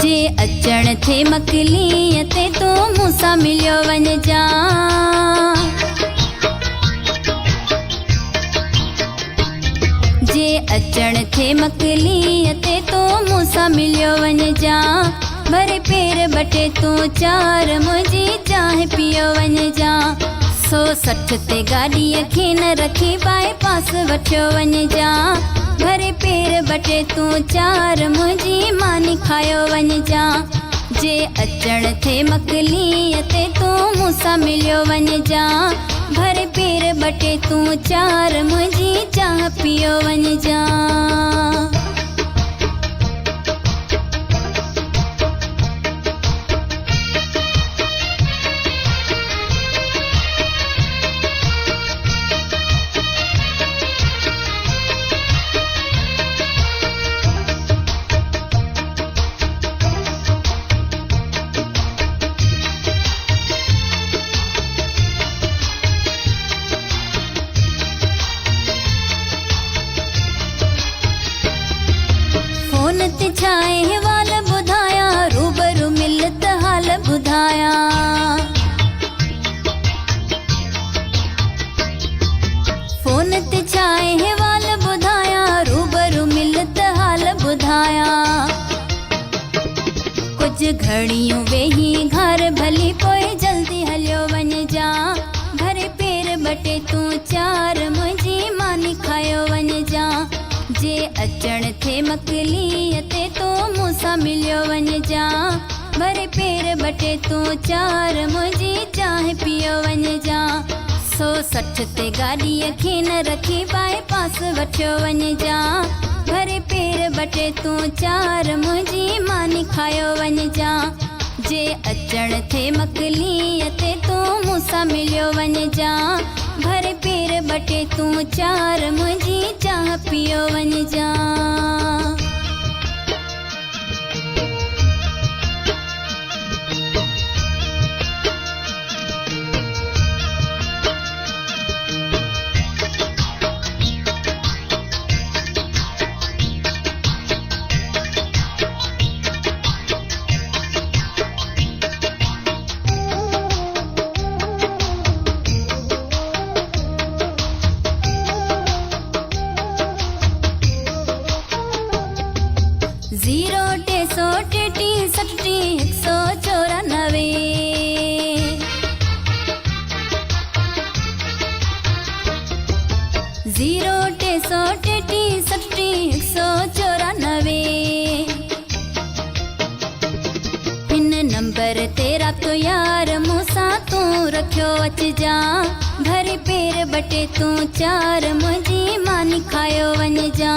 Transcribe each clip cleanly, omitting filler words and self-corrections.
जे अचण थे मकली ते तू मूंसां मिलियो वञ जा। जे अचण थे मकली ते तू मूंसां मिलियो वञ जा। भरे पेर बटे तू चार मुंहिंजी चांहि पियो वञ जा। 160 ते गाॾीअ खे न रखी बाईपास वठियो वञ जा। भरे पेर बटे तू चार मुंहिंजी मानी खायो वञ जा। जे अचण थे मकली ते तू मूंसां मिलियो वञ जा। भरे पेर बटे तू चार मुंहिंजी चांहि पियो वञ जा। फोन ते छाए वाल ॿुधाया, रूबरू मिल त हाल ॿुधाया। फोन ते छाए वाल ॿुधाया, रूबरू मिल त हाल ॿुधाया। कुछ घड़ियूं वेही घर भली पोइ जल्दी हलियो वञ जा। भरे पेर बटे तू चार मुंहिंजी मानी खायो वञ जा। जे अचण थे मकली ते तू मूंसां मिलियो वञ जा। भरे पेर बटे तू चार मुंहिंजी चांहि पियो वञ जा। 160 ते गाॾीअ खे न रखी बाईपास वठियो वञ जा। भरे पेर बटे तू चार मुंहिंजी मानी खायो वञ जा। जे अचण थे मकली ते तू मूंसां मिलियो वञ जा। भरे पेर बटे तू चार मुंहिंजी चांहि पियो वञ जा। जीरो 233 194। जीरो 233 194। हिन नंबर ते राब्तो यार मूंसां तू रखियो अच जा। भरे पेर बटे तू चार मुंहिंजी मानी खायो वञ जा।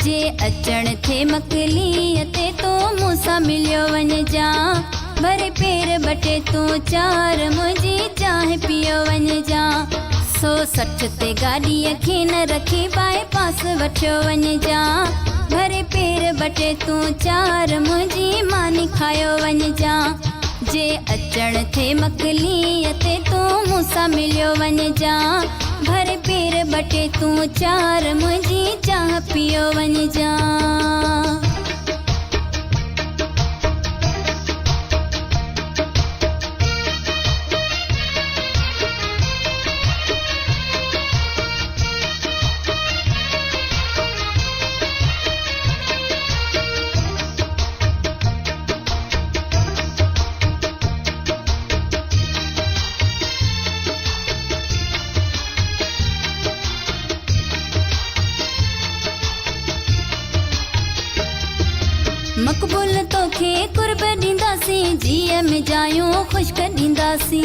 जे अचण थे मकली ते तू मूंसां मिलियो वञ जा। भरे पेर बटे तू चार मुंहिंजी चांहि पियो वञ जा। 160 ते गाॾीअ खे न रखी बाईपास वठियो वञ जा। भरे पेर बटे तू चार मुंहिंजी मानी खायो वञ जा। जे अचण थे मकली ते तू मूंसां मिलियो वञ जा। भरे पेर बटे तू चार मुंहिंजी चांहि पियो वञ जा। मक़बूल तोखे कुर्ब ॾींदासीं, जीअ में जायूं ख़ुश्क ॾींदासीं।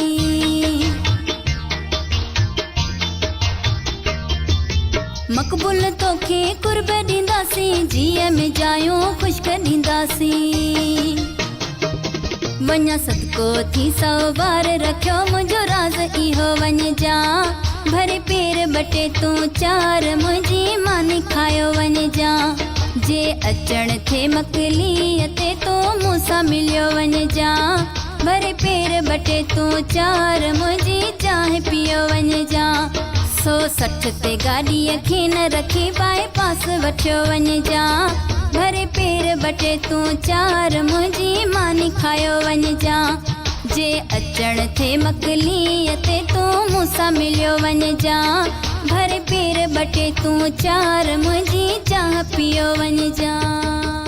मक़बूल तोखे कुर्ब ॾींदासीं, जीअ में जायूं ख़ुश्क ॾींदासीं। वञा सदको थी 100 बार रखियो मुंहिंजो राज़ इहो वञ जा। भरे पेर बटे तू चार मुंहिंजी मानी खायो वञ जा। जे अचण थे मकली ते तू मूंसां मिलियो वञ जा। भरे पेर बटे तू चार मुंहिंजी चांहि पियो वञ जा। 160 ते गाॾीअ खे न रखी बाईपास वठियो वञिजां। भरे पेर बटे तूं चार मुंहिंजी मानी खायो वञिजां। जे अचण थे मकलीअ ते तूं मूंसां मिलियो वञिजां। भरे पेर बटे तूं चार मुंहिंजी चाह पियो वञिजां।